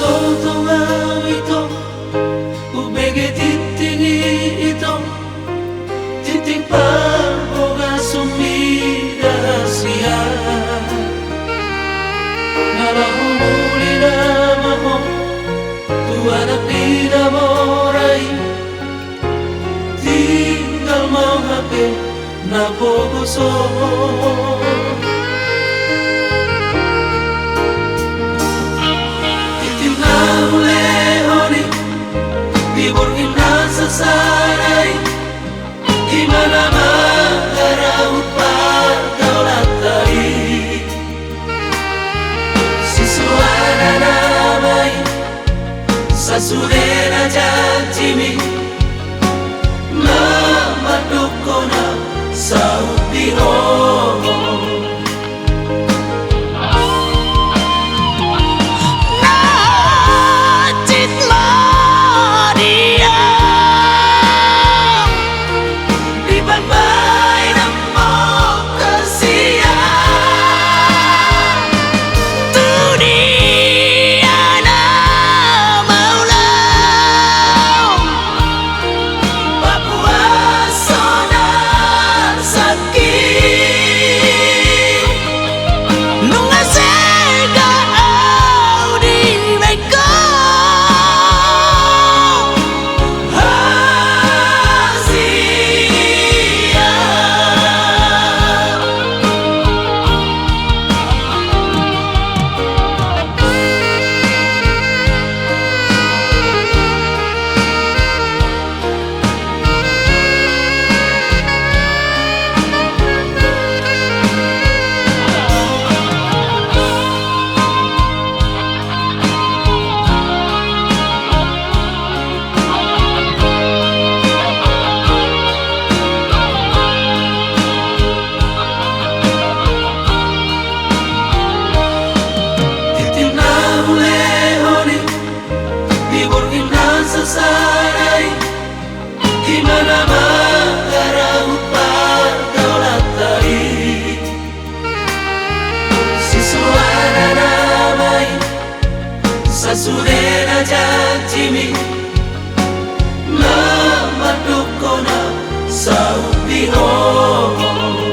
totongau ito ubege titingi ito titing parboga sumida siya narahumuli na maho tuanak di namoray tinggal mau hape na poguso Iborgin na sa saray Di mana magaraut pagkaulatay Sisuana namay Sa surena jajimi Mamadok ko na sa utiro Saray di mana magaraut pagkaulatay Sisuana namay sa surena jajimi Mamadok ko na sa utiro